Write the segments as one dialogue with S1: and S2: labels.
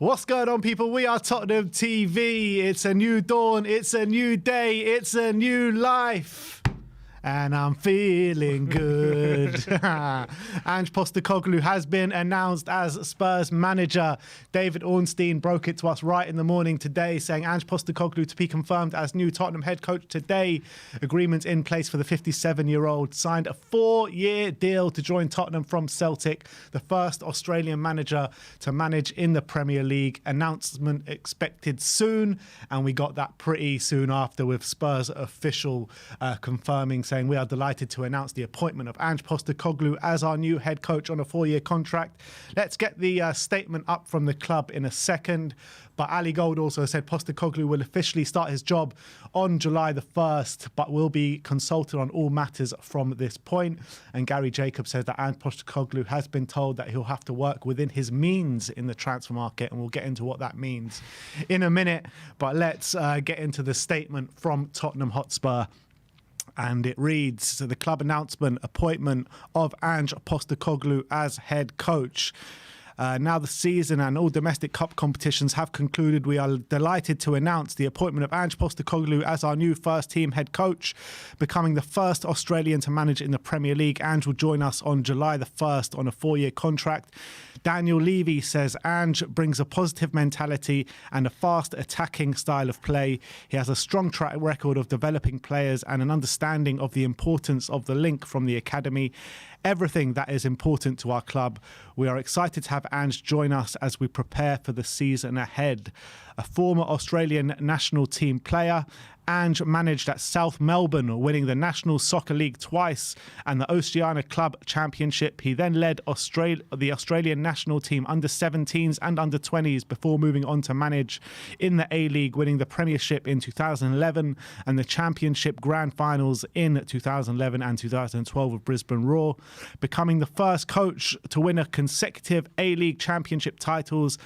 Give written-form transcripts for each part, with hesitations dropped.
S1: What's going on, people? We are Tottenham TV. It's a new dawn. It's a new day. It's a new life. And I'm feeling good. Ange Postecoglou has been announced as Spurs manager. David Ornstein broke it to us right in the morning today, saying Ange Postecoglou to be confirmed as new Tottenham head coach today. Agreement in place for the 57-year-old. Signed a 4-year deal to join Tottenham from Celtic, the first Australian manager to manage in the Premier League. Announcement expected soon, and we got that pretty soon after, with Spurs official confirming, saying we are delighted to announce the appointment of Ange Postecoglou as our new head coach on a 4-year contract. Let's get the statement up from the club in a second. But Ali Gold also said Postecoglou will officially start his job on July the 1st, but will be consulted on all matters from this point. And Gary Jacobs says that Ange Postecoglou has been told that he'll have to work within his means in the transfer market, and we'll get into what that means in a minute. But let's get into the statement from Tottenham Hotspur. And it reads, so the club announcement, appointment of Ange Postecoglou as head coach. Now the season and all domestic cup competitions have concluded, we are delighted to announce the appointment of Ange Postecoglou as our new first-team head coach, becoming the first Australian to manage in the Premier League. Ange will join us on July the 1st on a 4-year contract. Daniel Levy says Ange brings a positive mentality and a fast attacking style of play. He has a strong track record of developing players and an understanding of the importance of the link from the academy. Everything that is important to our club. We are excited to have Ange join us as we prepare for the season ahead. A former Australian national team player, Ange managed at South Melbourne, winning the National Soccer League twice and the Oceania Club Championship. He then led the Australian national team under-17s and under-20s before moving on to manage in the A-League, winning the Premiership in 2011 and the Championship Grand Finals in 2011 and 2012 with Brisbane Roar, becoming the first coach to win a consecutive A-League Championship titles.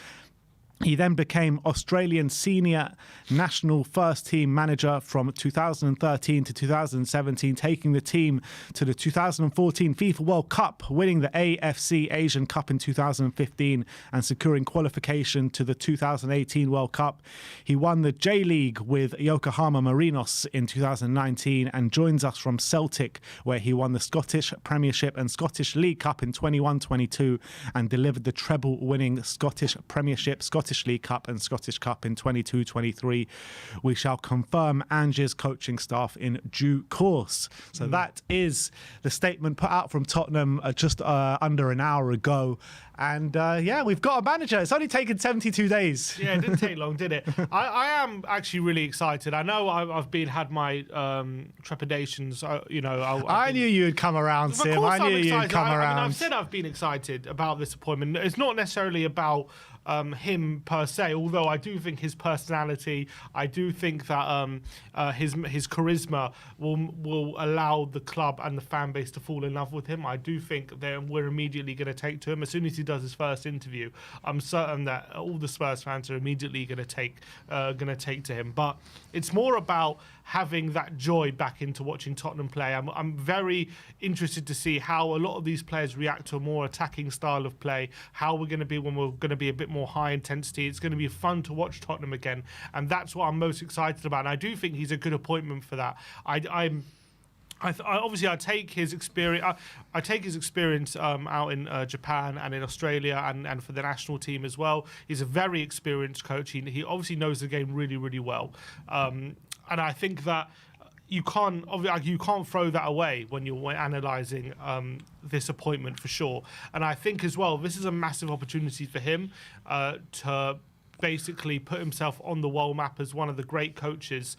S1: He then became Australian senior national first-team manager from 2013 to 2017, taking the team to the 2014 FIFA World Cup, winning the AFC Asian Cup in 2015 and securing qualification to the 2018 World Cup. He won the J-League with Yokohama Marinos in 2019 and joins us from Celtic, where he won the Scottish Premiership and Scottish League Cup in 21-22 and delivered the treble-winning Scottish Premiership, Scottish League Cup and Scottish Cup in 22-23. We shall confirm Ange's coaching staff in due course. So that is the statement put out from Tottenham just under an hour ago. And yeah, we've got a manager. It's only taken 72 days.
S2: Yeah, it didn't take long, did it? I am actually really excited. I know I've had my trepidations.
S1: I knew you'd come around, Sim. I knew you'd come around.
S2: I've said I've been excited about this appointment. It's not necessarily about him per se, although I do think his personality, I do think that his charisma will allow the club and the fan base to fall in love with him. I do think that we're immediately going to take to him as soon as he does his first interview. I'm certain that all the Spurs fans are immediately going to take to him. But it's more about having that joy back into watching Tottenham play. I'm very interested to see how a lot of these players react to a more attacking style of play, how we're going to be when we're going to be a bit more high intensity. It's going to be fun to watch Tottenham again, and that's what I'm most excited about. And I do think he's a good appointment for that. Obviously, I take his experience. I take his experience out in Japan and in Australia and for the national team as well. He's a very experienced coach. He obviously knows the game really, really well. And I think that you can't throw that away when you're analysing this appointment for sure. And I think as well, this is a massive opportunity for him to basically put himself on the world map as one of the great coaches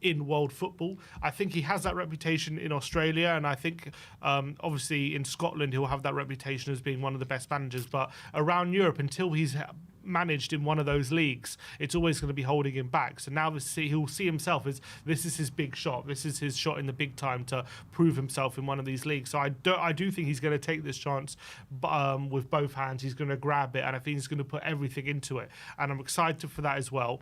S2: in world football. I think he has that reputation in Australia, and I think obviously in Scotland he'll have that reputation as being one of the best managers. But around Europe, until he's managed in one of those leagues, it's always going to be holding him back. So now he'll see himself as this is his big shot. This is his shot in the big time to prove himself in one of these leagues. So I do think he's going to take this chance with both hands. He's going to grab it, and I think he's going to put everything into it. And I'm excited for that as well.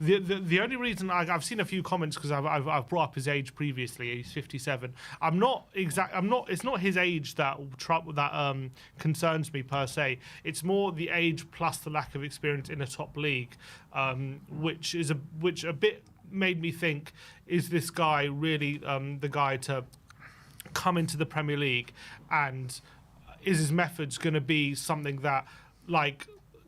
S2: The only reason I've seen a few comments because I've brought up his age previously. He's 57. It's not his age that concerns me per se. It's more the age plus the lack lack of experience in a top league, which a bit made me think, is this guy really the guy to come into the Premier League, and is his methods going to be something that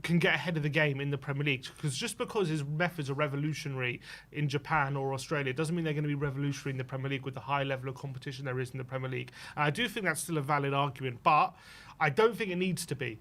S2: can get ahead of the game in the Premier League? Because just because his methods are revolutionary in Japan or Australia doesn't mean they're going to be revolutionary in the Premier League with the high level of competition there is in the Premier League. And I do think that's still a valid argument, but I don't think it needs to be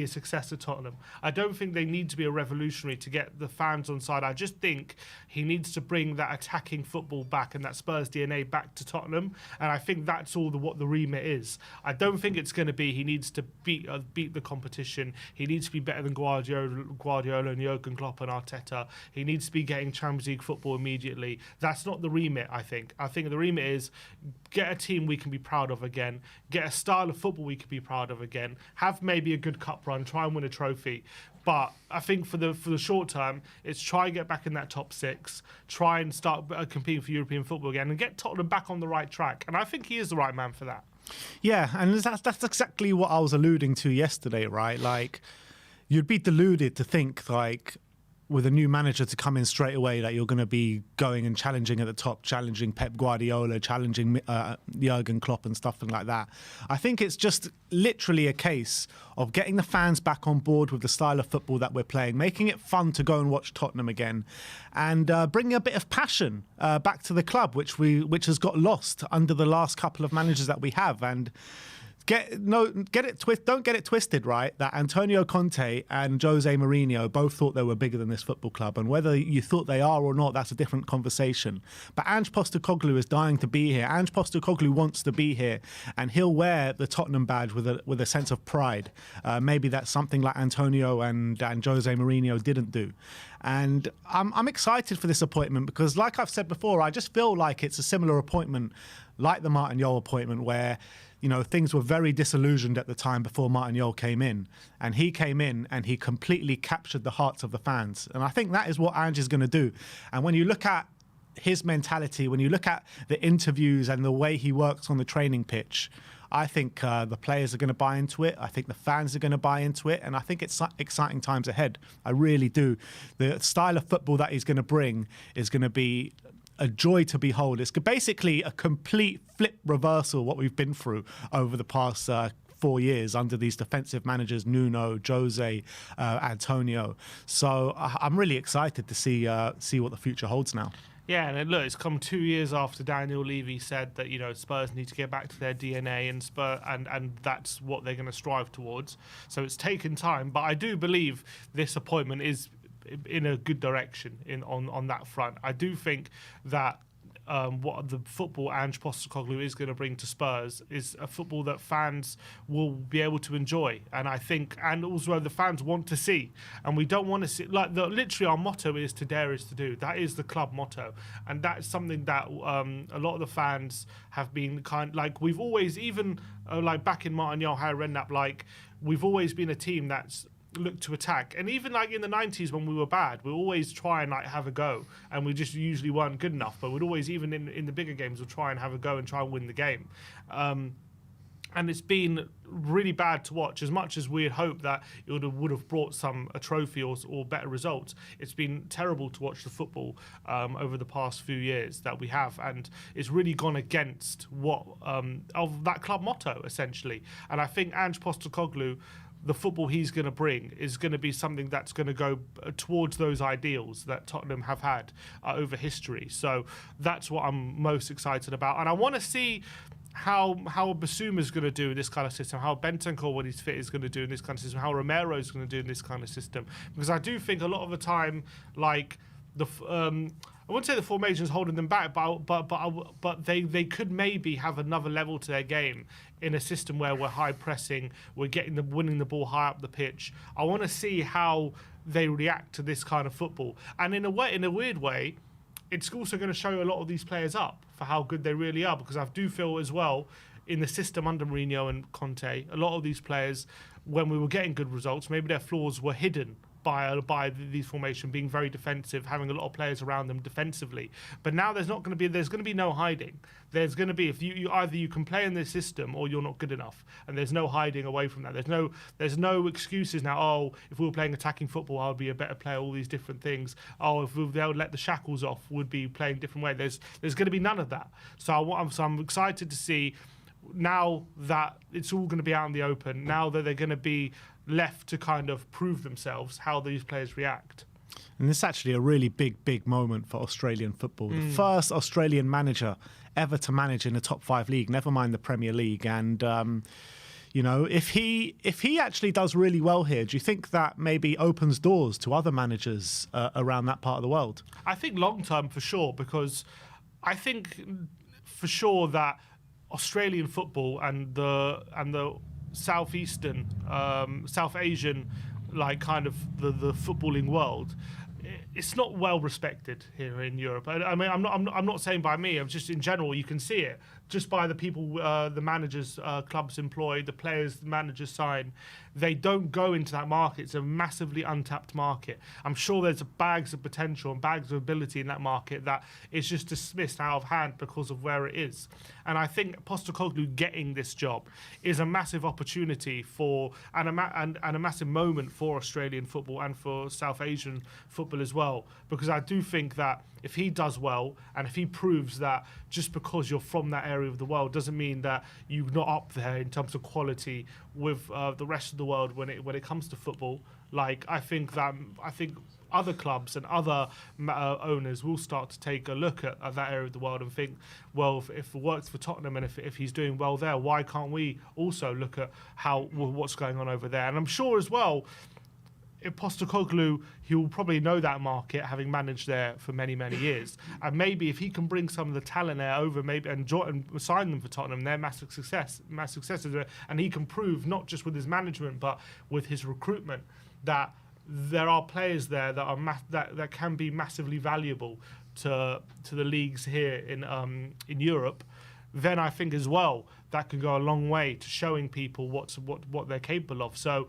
S2: a success at Tottenham. I don't think they need to be a revolutionary to get the fans on side. I just think he needs to bring that attacking football back and that Spurs DNA back to Tottenham, and I think that's all what the remit is. I don't think it's going to be he needs to beat the competition. He needs to be better than Guardiola and Jurgen Klopp and Arteta. He needs to be getting Champions League football immediately. That's not the remit, I think. I think the remit is get a team we can be proud of again, get a style of football we can be proud of again, have maybe a good cup run, try and win a trophy. But I think for the short term, it's try and get back in that top six, try and start competing for European football again, and get Tottenham back on the right track. And I think he is the right man for that.
S1: Yeah, and that's exactly what I was alluding to yesterday, right? Like, you'd be deluded to think, like, with a new manager to come in straight away, that you're going to be going and challenging at the top, challenging Pep Guardiola, challenging Jurgen Klopp and stuff like that. I think it's just literally a case of getting the fans back on board with the style of football that we're playing, making it fun to go and watch Tottenham again, and bringing a bit of passion back to the club, which has got lost under the last couple of managers that we have. And don't get it twisted, right? That Antonio Conte and Jose Mourinho both thought they were bigger than this football club, and whether you thought they are or not, that's a different conversation. But Ange Postecoglou is dying to be here. Ange Postecoglou wants to be here, and he'll wear the Tottenham badge with a sense of pride. Maybe that's something like Antonio and Jose Mourinho didn't do. And I'm excited for this appointment because, like I've said before, I just feel like it's a similar appointment like the Martin Jol appointment, where things were very disillusioned at the time before Martin Jol came in. And he came in and he completely captured the hearts of the fans. And I think that is what Ange is going to do. And when you look at his mentality, when you look at the interviews and the way he works on the training pitch, I think the players are going to buy into it. I think the fans are going to buy into it. And I think it's exciting times ahead. I really do. The style of football that he's going to bring is going to be a joy to behold. It's basically a complete flip reversal what we've been through over the past 4 years under these defensive managers, Nuno, Jose, Antonio. So I'm really excited to see what the future holds now.
S2: Yeah, and look, it's come 2 years after Daniel Levy said that Spurs need to get back to their DNA, and that's what they're going to strive towards. So it's taken time, but I do believe this appointment is in a good direction on that front. I do think that what the football Ange Postecoglou is going to bring to Spurs is a football that fans will be able to enjoy, and I think, and also the fans want to see. And we don't want to see, literally our motto is "To dare is to do." That is the club motto, and that's something that a lot of the fans have been we've always, even back in Martin Jol, Harry Redknapp, we've always been a team that's look to attack. And even in the 90s when we were bad, we always try and have a go, and we just usually weren't good enough, but we'd always, even in the bigger games, we'd try and have a go and try and win the game. And it's been really bad to watch. As much as we had hoped that it would have brought a trophy or better results, it's been terrible to watch the football over the past few years that we have, and it's really gone against what of that club motto, essentially. And I think Ange Postecoglou, the football he's going to bring is going to be something that's going to go towards those ideals that Tottenham have had over history. So that's what I'm most excited about. And I want to see how Bissouma's going to do in this kind of system, how Bentancur, when he's fit, is going to do in this kind of system, how Romero's going to do in this kind of system. Because I do think a lot of the time, I wouldn't say the formation is holding them back, but they could maybe have another level to their game in a system where we're high pressing, we're winning the ball high up the pitch. I want to see how they react to this kind of football, and in a weird way, it's also going to show a lot of these players up for how good they really are. Because I do feel as well, in the system under Mourinho and Conte, a lot of these players, when we were getting good results, maybe their flaws were hidden by these formation, being very defensive, having a lot of players around them defensively. But now there's going to be no hiding. There's going to be, if you either you can play in this system or you're not good enough, and there's no hiding away from that. There's no excuses now. Oh, if we were playing attacking football, I would be a better player. All these different things. Oh, if they would let the shackles off, would be playing a different way. There's going to be none of that. So I'm excited to see, now that it's all going to be out in the open, now that they're going to be left to kind of prove themselves, how these players react.
S1: And this is actually a really big moment for Australian football. The first Australian manager ever to manage in a top 5 league, never mind the Premier League. And you know, if he actually does really well here, do you think that maybe opens doors to other managers around that part of the world?
S2: I think long term for sure, because I think for sure that Australian football and the South Asian, like kind of the footballing world, it's not well respected here in Europe. I mean, I'm not saying by me. I'm just in general. You can see it just by the people, the managers, clubs employ, the players, the managers sign. They don't go into that market. It's a massively untapped market. I'm sure there's bags of potential and bags of ability in that market that is just dismissed out of hand because of where it is. And I think Postecoglou getting this job is a massive opportunity for and a massive moment for Australian football and for South Asian football as well. Because I do think that if he does well and if he proves that just because you're from that area of the world doesn't mean that you're not up there in terms of quality with the rest of the world when it comes to football. Like I think other clubs and other owners will start to take a look at that area of the world and think, well, if it works for Tottenham and if he's doing well there, why can't we also look at what's going on over there? And I'm sure as well, if Postecoglou, he will probably know that market, having managed there for many years. And maybe if he can bring some of the talent there over, maybe and sign them for Tottenham, they're massive successes. And he can prove, not just with his management, but with his recruitment, that there are players there that are that can be massively valuable to the leagues here in Europe. Then I think as well that can go a long way to showing people what they're capable of. So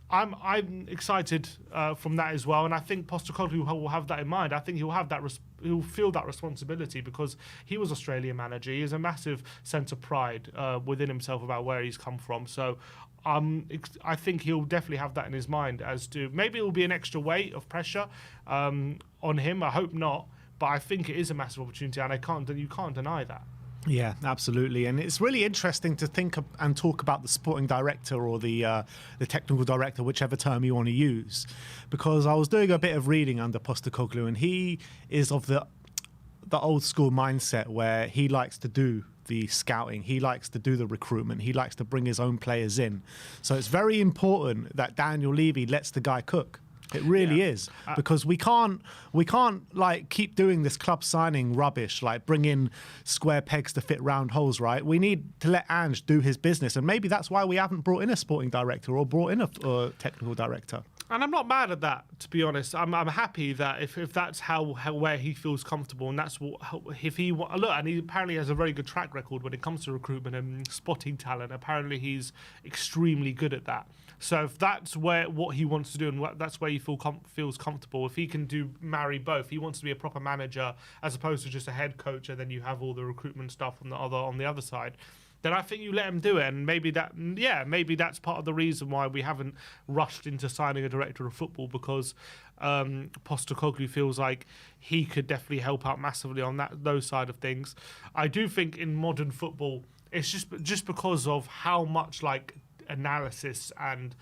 S2: I'm excited from that as well, and I think Postecoglou will have that in mind. I think he'll feel that responsibility because he was Australian manager. He has a massive sense of pride within himself about where he's come from. So I think he'll definitely have that in his mind. As to maybe it will be an extra weight of pressure on him. I hope not, but I think it is a massive opportunity, and you can't deny that.
S1: Yeah, absolutely. And it's really interesting to think and talk about the sporting director or the technical director, whichever term you want to use, because I was doing a bit of reading under Postecoglou, and he is of the old school mindset where he likes to do the scouting, he likes to do the recruitment, he likes to bring his own players in. So it's very important that Daniel Levy lets the guy cook. It really is, because we can't like keep doing this club signing rubbish, like bring in square pegs to fit round holes, right? We need to let Ange do his business, and maybe that's why we haven't brought in a sporting director or brought in a technical director.
S2: And I'm not mad at that, to be honest. I'm happy that if that's where he feels comfortable, and that's what if he look, and he apparently has a very good track record when it comes to recruitment and spotting talent. Apparently, he's extremely good at that. So if that's what he wants to do, and that's where he feels comfortable, if he can marry both, he wants to be a proper manager as opposed to just a head coach, and then you have all the recruitment stuff on the other side. Then I think you let him do it, and maybe that's part of the reason why we haven't rushed into signing a director of football, because Postecoglou feels like he could definitely help out massively on those side of things. I do think in modern football, it's just because of how much like analysis and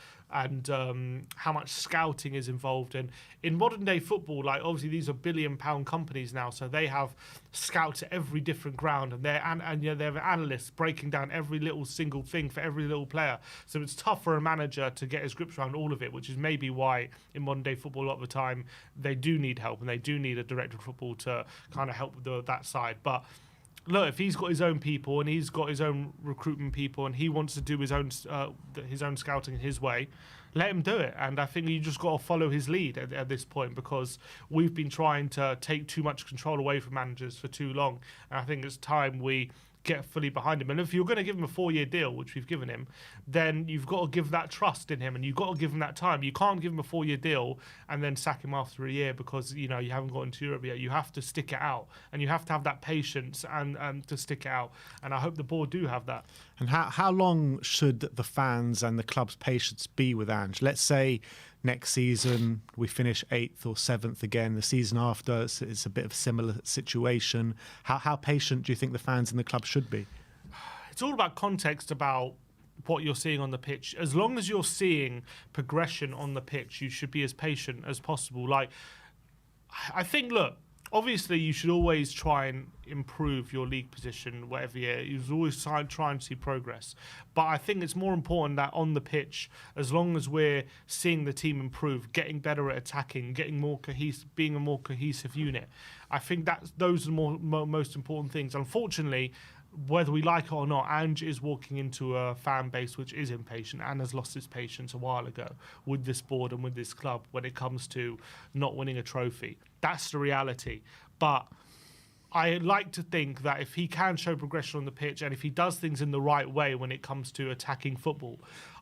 S2: how much scouting is involved in modern day football. Like obviously these are £1 billion companies now, so they have scouts at every different ground, and they have analysts breaking down every little single thing for every little player. So it's tough for a manager to get his grips around all of it, which is maybe why in modern day football a lot of the time they do need help, and they do need a director of football to kind of help with that side. But look, if he's got his own people and he's got his own recruitment people and he wants to do his own scouting his way, let him do it. And I think you just got to follow his lead at this point, because we've been trying to take too much control away from managers for too long. And I think it's time we get fully behind him. And if you're going to give him a 4-year deal, which we've given him, then you've got to give that trust in him, and you've got to give him that time. You can't give him a 4-year deal and then sack him after a year because you haven't got into Europe yet. You have to stick it out, and you have to have that patience and to stick it out. And I hope the board do have that.
S1: And how long should the fans and the club's patience be with Ange? Let's say next season we finish 8th or 7th again. The season after it's a bit of a similar situation. How patient do you think the fans and the club should be?
S2: It's all about context about what you're seeing on the pitch. As long as you're seeing progression on the pitch, you should be as patient as possible. Like, I think, look, obviously you should always try and improve your league position whatever year. You should always try and see progress. But I think it's more important that on the pitch, as long as we're seeing the team improve, getting better at attacking, getting more cohesive, being a more cohesive unit, I think those are the most important things. Unfortunately, whether we like it or not, Ange is walking into a fan base which is impatient and has lost its patience a while ago with this board and with this club when it comes to not winning a trophy. That's the reality. But I like to think that if he can show progression on the pitch and if he does things in the right way when it comes to attacking football,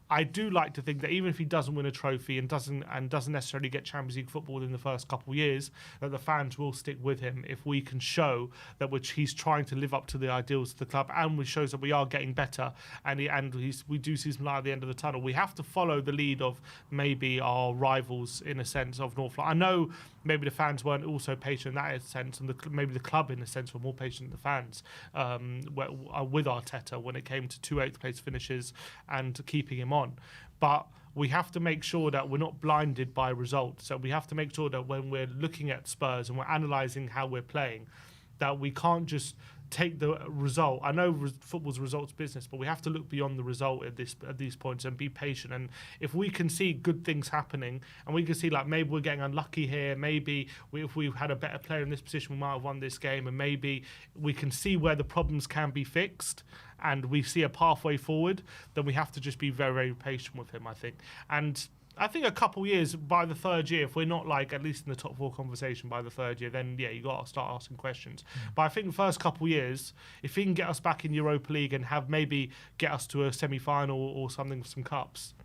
S2: I do like to think that even if he doesn't win a trophy and doesn't necessarily get Champions League football within the first couple of years, that the fans will stick with him if we can show that he's trying to live up to the ideals of the club, and we shows that we are getting better, and we do see some light at the end of the tunnel. We have to follow the lead of maybe our rivals in a sense of North London. I know maybe the fans weren't also patient in that sense, and maybe the club in a sense were more patient than the fans with Arteta when it came to 2 8th place finishes and keeping him on. But we have to make sure that we're not blinded by results. So we have to make sure that when we're looking at Spurs and we're analysing how we're playing, that we can't just take the result. I know football's results business, but we have to look beyond the result at these points and be patient. And if we can see good things happening, and we can see like maybe we're getting unlucky here, maybe if we had a better player in this position, we might have won this game, and maybe we can see where the problems can be fixed, and we see a pathway forward, then we have to just be very, very patient with him, I think. And I think a couple years, by the 3rd year, if we're not like at least in the top 4 conversation by the 3rd year, then yeah, you got to start asking questions. But I think the first couple years, if he can get us back in Europa League and have maybe get us to a semi-final or something with some cups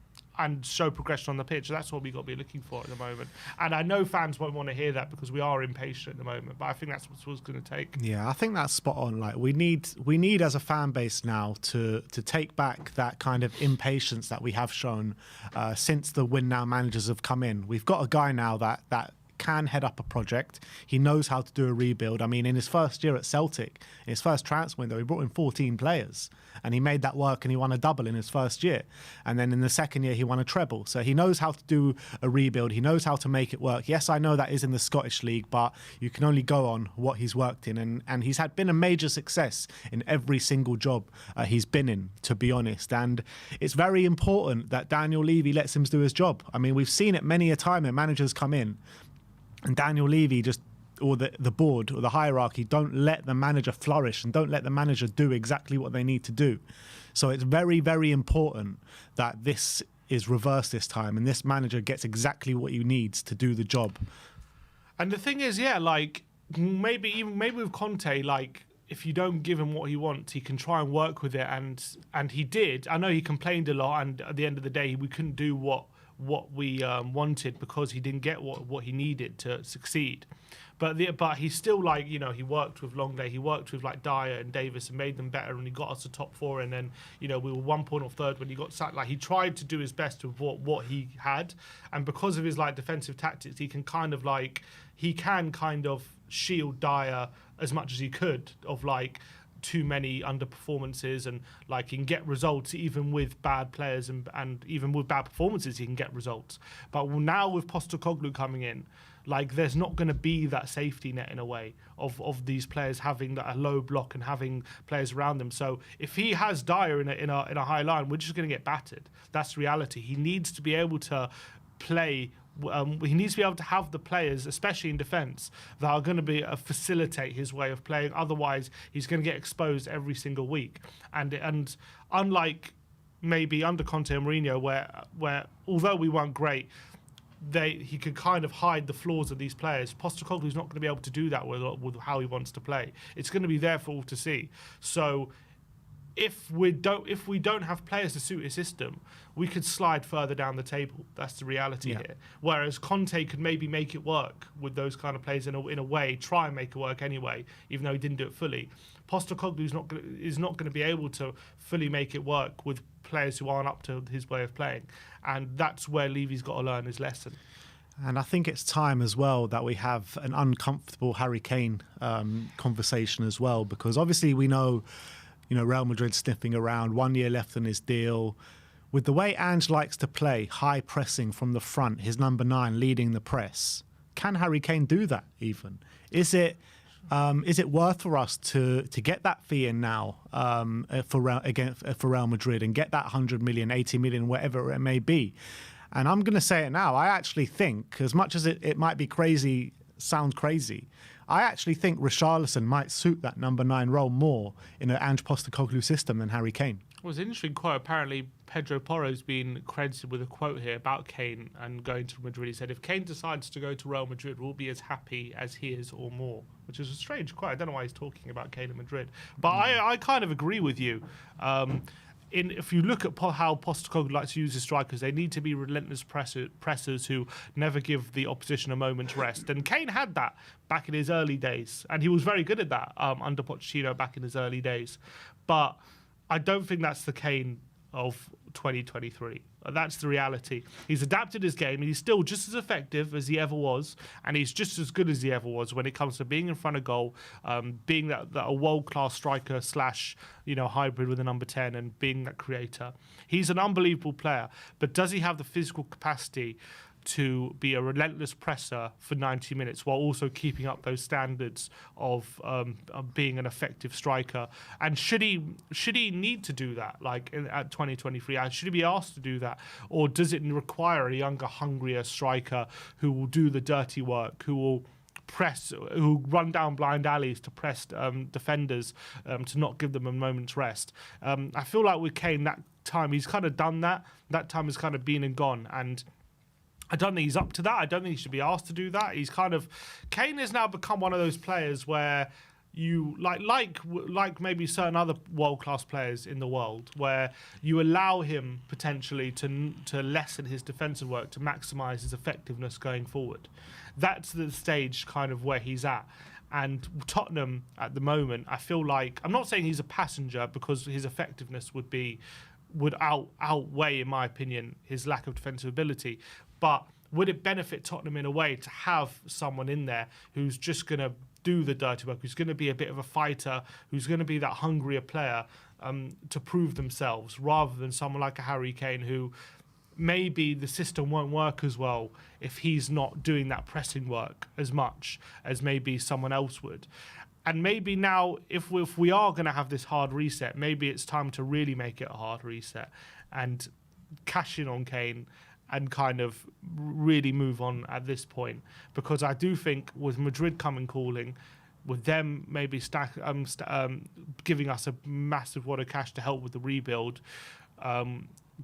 S2: and show progression on the pitch, that's what we got to be looking for at the moment. And I know fans won't want to hear that because we are impatient at the moment, but I think that's what it's going to take.
S1: Yeah, I think that's spot on. Like we need as a fan base now to take back that kind of impatience that we have shown since the Win Now managers have come in. We've got a guy now that can head up a project. He knows how to do a rebuild. I mean, in his first year at Celtic, in his first transfer window, he brought in 14 players and he made that work, and he won a double in his first year. And then in the second year, he won a treble. So he knows how to do a rebuild. He knows how to make it work. Yes, I know that is in the Scottish League, but you can only go on what he's worked in. And he's been a major success in every single job he's been in, to be honest. And it's very important that Daniel Levy lets him do his job. I mean, we've seen it many a time when managers come in and Daniel Levy or the board or the hierarchy don't let the manager flourish and don't let the manager do exactly what they need to do. So it's very, very important that this is reversed this time and this manager gets exactly what he needs to do the job.
S2: And the thing is, yeah, like maybe with Conte, like if you don't give him what he wants, he can try and work with it, and he did. I know he complained a lot, and at the end of the day, we couldn't do what we wanted because he didn't get what he needed to succeed. But he's still like, he worked with Longley, he worked with like Dyer and Davis and made them better, and he got us to top 4, and then we were 1 point off 3rd when he got sacked. Like he tried to do his best with what he had, and because of his like defensive tactics, he can kind of shield Dyer as much as he could of like too many underperformances, and like he can get results even with bad players, and even with bad performances he can get results. But now with Postecoglou coming in, like there's not going to be that safety net in a way of these players having a low block and having players around them. So if he has Dyer in a high line, we're just going to get battered. That's reality. He needs to be able to play. He needs to be able to have the players, especially in defence, that are going to facilitate his way of playing. Otherwise, he's going to get exposed every single week. And unlike maybe under Conte and Mourinho, where although we weren't great, he could kind of hide the flaws of these players. Postecoglou's not going to be able to do that with how he wants to play. It's going to be there for all to see. So if we don't have players to suit his system, we could slide further down the table. That's the reality here. Whereas Conte could maybe make it work with those kind of players in a way, try and make it work anyway, even though he didn't do it fully. Postecoglou is not going to be able to fully make it work with players who aren't up to his way of playing, and that's where Levy's got to learn his lesson.
S1: And I think it's time as well that we have an uncomfortable Harry Kane conversation as well, because obviously we know, Real Madrid sniffing around, 1 year left on his deal. With the way Ange likes to play, high pressing from the front, his number 9 leading the press, can Harry Kane do that even? Is it worth for us to get that fee in now for Real Madrid and get that 100 million, 80 million, whatever it may be? And I'm going to say it now. I actually think, as much as it might be crazy, sound crazy, I actually think Richarlison might suit that number 9 role more in an Ange Postecoglou system than Harry Kane.
S2: Well, it's an interesting quote. Apparently, Pedro Porro's been credited with a quote here about Kane and going to Madrid. He said, if Kane decides to go to Real Madrid, we'll be as happy as he is or more, which is a strange quote. I don't know why he's talking about Kane and Madrid. But I kind of agree with you. If you look at how Postecoglou likes to use his strikers, they need to be relentless pressers who never give the opposition a moment's rest. And Kane had that back in his early days, and he was very good at that under Pochettino back in his early days. But I don't think that's the Kane of 2023. That's the reality. He's adapted his game, and he's still just as effective as he ever was, and he's just as good as he ever was when it comes to being in front of goal, being that a world-class striker / hybrid with a number 10 and being that creator. He's an unbelievable player, but does he have the physical capacity to be a relentless presser for 90 minutes while also keeping up those standards of being an effective striker? And should he need to do that, at 2023? Should he be asked to do that? Or does it require a younger, hungrier striker who will do the dirty work, who will run down blind alleys to press defenders to not give them a moment's rest? I feel like with Kane, that time, he's kind of done that. That time has kind of been and gone, and I don't think he's up to that. I don't think he should be asked to do that. Kane has now become one of those players where you like maybe certain other world-class players in the world, where you allow him potentially to lessen his defensive work to maximise his effectiveness going forward. That's the stage kind of where he's at. And Tottenham at the moment, I feel like, I'm not saying he's a passenger, because his effectiveness would outweigh, in my opinion, his lack of defensive ability. But would it benefit Tottenham in a way to have someone in there who's just going to do the dirty work, who's going to be a bit of a fighter, who's going to be that hungrier player to prove themselves, rather than someone like a Harry Kane who maybe the system won't work as well if he's not doing that pressing work as much as maybe someone else would. And maybe now, if we are going to have this hard reset, maybe it's time to really make it a hard reset and cash in on Kane and kind of really move on at this point. Because I do think with Madrid coming calling, with them maybe giving us a massive wad of cash to help with the rebuild,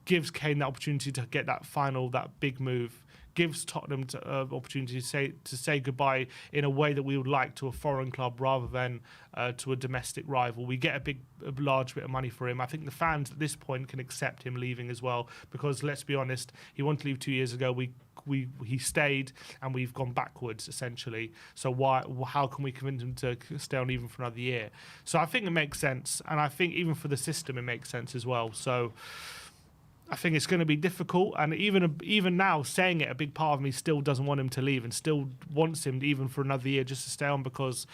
S2: gives Kane the opportunity to get that big move, gives Tottenham opportunity to say goodbye in a way that we would like to a foreign club rather than to a domestic rival. We get a large bit of money for him. I think the fans at this point can accept him leaving as well, because let's be honest, he wanted to leave 2 years ago. He stayed, and we've gone backwards essentially. So how can we convince him to stay on even for another year? So I think it makes sense, and I think even for the system it makes sense as well. So I think it's going to be difficult, and even now saying it, a big part of me still doesn't want him to leave and still wants him even for another year just to stay on, because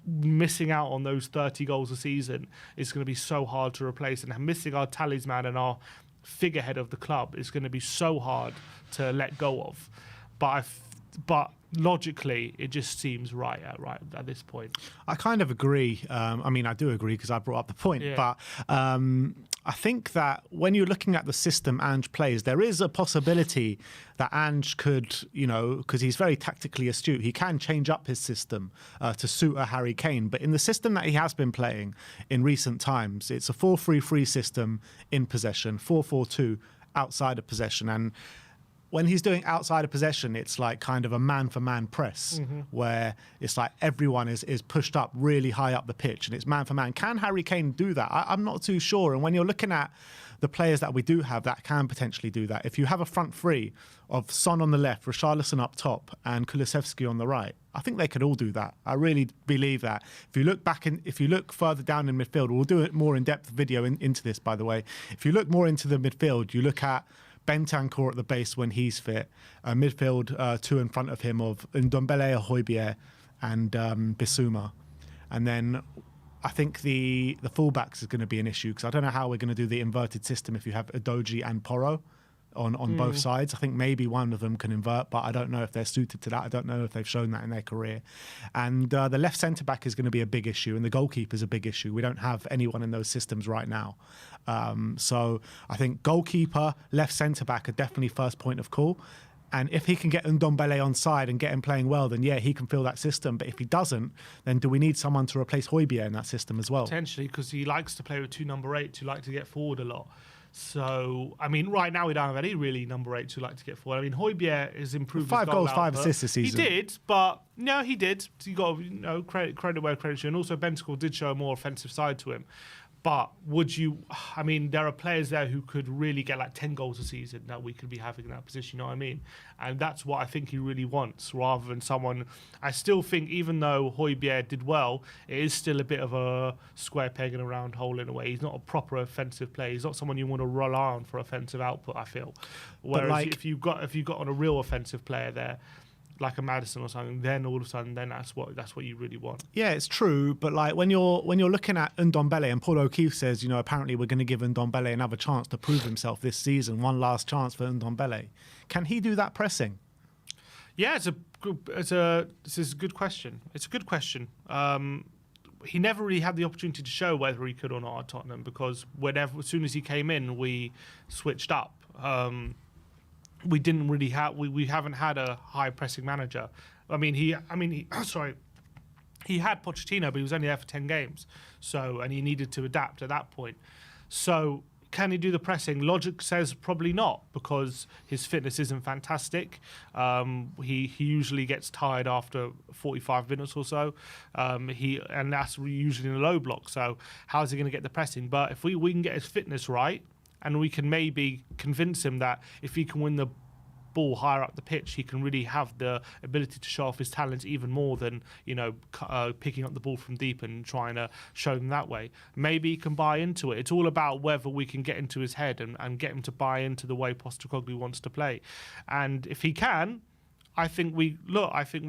S2: missing out on those 30 goals a season is going to be so hard to replace, and missing our talisman and our figurehead of the club is going to be so hard to let go of. But logically, it just seems right at this point.
S1: I kind of agree. I do agree because I brought up the point. Yeah. But I think that when you're looking at the system Ange plays, there is a possibility that Ange could, because he's very tactically astute, he can change up his system to suit a Harry Kane. But in the system that he has been playing in recent times, it's a 4-3-3 system in possession, 4-4-2 outside of possession. And when he's doing outside of possession, it's like kind of a man-for-man press where it's like everyone is pushed up really high up the pitch and it's man-for-man. Can Harry Kane do that? I'm not too sure. And when you're looking at the players that we do have that can potentially do that, if you have a front three of Son on the left, Richarlison up top and Kulusevski on the right, I think they could all do that. I really believe that. If you look further down in midfield, we'll do a more in-depth video into this, by the way. If you look more into the midfield, you look at Bentancur at the base when he's fit, midfield two in front of him of Ndombele, Højbjerg and Bissouma. And then I think the fullbacks is going to be an issue because I don't know how we're going to do the inverted system if you have Udogie and Porro on both sides. I think maybe one of them can invert, but I don't know if they're suited to that. I don't know if they've shown that in their career. And the left centre-back is going to be a big issue, and the goalkeeper is a big issue. We don't have anyone in those systems right now. So I think goalkeeper, left centre-back are definitely first point of call. And if he can get Ndombele on side and get him playing well, then yeah, he can fill that system. But if he doesn't, then do we need someone to replace Højbjerg in that system as well?
S2: Potentially, because he likes to play with two number 8s who like to get forward a lot. So, I mean, right now we don't have any really number 8s who like to get forward. I mean, Højbjerg has improved
S1: 5 goals, 5 assists this season.
S2: He did, but no, he did. So you got to credit where credit's due. And also Bentancur did show a more offensive side to him. But would you, I mean, there are players there who could really get like 10 goals a season that we could be having in that position, you know what I mean? And that's what I think he really wants, rather than someone, I still think even though Højbjerg did well, it is still a bit of a square peg in a round hole in a way. He's not a proper offensive player. He's not someone you want to rely on for offensive output, I feel. Whereas like, if you got on a real offensive player there, like a Maddison or something, then all of a sudden, then that's what you really want.
S1: Yeah, it's true. But like when you're looking at Ndombele, and Paul O'Keefe says, you know, apparently we're going to give Ndombele another chance to prove himself this season, one last chance for Ndombele. Can he do that pressing?
S2: Yeah, this is a good question. It's a good question. He never really had the opportunity to show whether he could or not at Tottenham because as soon as he came in, we switched up. We didn't really have we haven't had a high pressing manager. He had Pochettino, but he was only there for 10 games. And he needed to adapt at that point. So can he do the pressing? Logic says probably not because his fitness isn't fantastic. He usually gets tired after 45 minutes or so. And that's usually in a low block. So how's he going to get the pressing? But if we can get his fitness right, and we can maybe convince him that if he can win the ball higher up the pitch, he can really have the ability to show off his talents even more than, picking up the ball from deep and trying to show them that way. Maybe he can buy into it. It's all about whether we can get into his head and get him to buy into the way Postecoglou wants to play. And if he can, I think we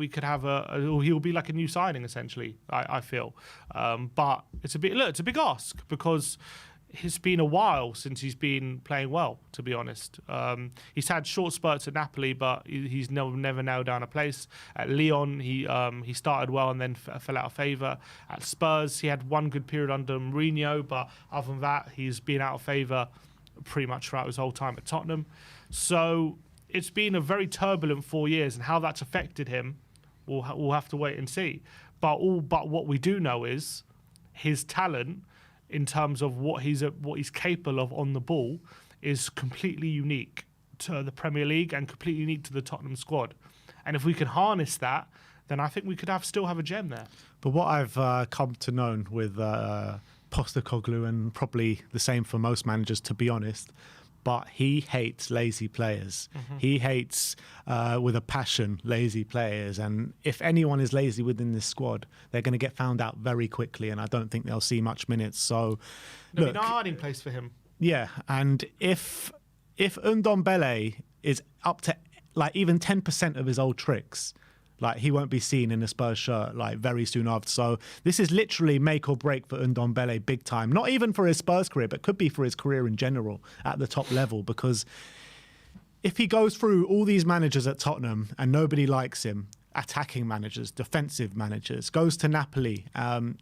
S2: could have he'll be like a new signing essentially, I feel. But it's a big ask because it's been a while since he's been playing well, to be honest. He's had short spurts at Napoli, but he's never nailed down a place. At Lyon, he started well and then fell out of favour. At Spurs, he had one good period under Mourinho, but other than that, he's been out of favour pretty much throughout his whole time at Tottenham. So it's been a very turbulent 4 years, and how that's affected him, we'll have to wait and see. But what we do know is his talent, in terms of what he's capable of on the ball, is completely unique to the Premier League and completely unique to the Tottenham squad. And if we can harness that, then I think we could still have a gem there. But
S1: what I've come to know with Postecoglou, and probably the same for most managers, to be honest, but he hates lazy players. Mm-hmm. He hates, with a passion, lazy players. And if anyone is lazy within this squad, they're going to get found out very quickly, and I don't think they'll see much minutes. So,
S2: there'll be no hiding place for him.
S1: Yeah, and if Ndombele is up to like even 10% of his old tricks, like he won't be seen in a Spurs shirt like very soon after. So this is literally make or break for Ndombele big time. Not even for his Spurs career, but could be for his career in general at the top level. Because if he goes through all these managers at Tottenham and nobody likes him, attacking managers, defensive managers, goes to Napoli,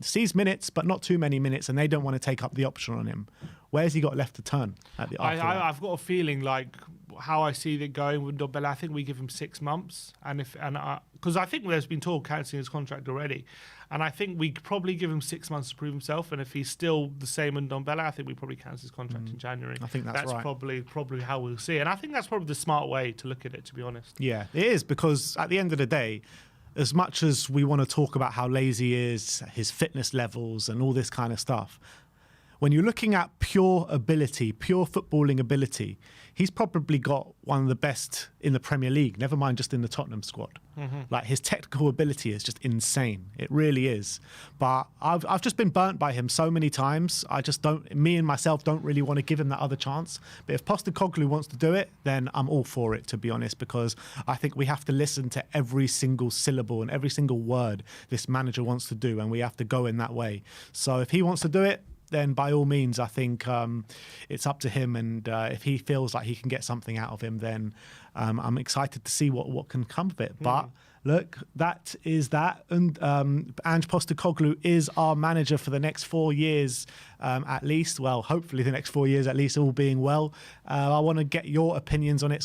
S1: sees minutes but not too many minutes, and they don't want to take up the option on him, where's he got left to turn at the after that?
S2: I've got a feeling like how I see it going with Ndombele, I think we give him 6 months, because I think there's been talk cancelling his contract already, and I think we probably give him 6 months to prove himself. And if he's still the same in Ndombele, I think we probably cancel his contract in January.
S1: I think that's right.
S2: Probably how we'll see it, and I think that's probably the smart way to look at it, to be honest.
S1: Yeah, it is, because at the end of the day, as much as we want to talk about how lazy he is, his fitness levels, and all this kind of stuff, when you're looking at pure ability, pure footballing ability, he's probably got one of the best in the Premier League, never mind just in the Tottenham squad. Like, his technical ability is just insane. It really is. But I've just been burnt by him so many times. Me and myself don't really want to give him that other chance. But if Postecoglou wants to do it, then I'm all for it, to be honest, because I think we have to listen to every single syllable and every single word this manager wants to do, and we have to go in that way. So if he wants to do it, then by all means, I think it's up to him. And if he feels like he can get something out of him, then I'm excited to see what can come of it. But look, that is that. And Ange Postecoglou is our manager for the next 4 years at least. Well, hopefully the next 4 years at least, all being well. I want to get your opinions on it.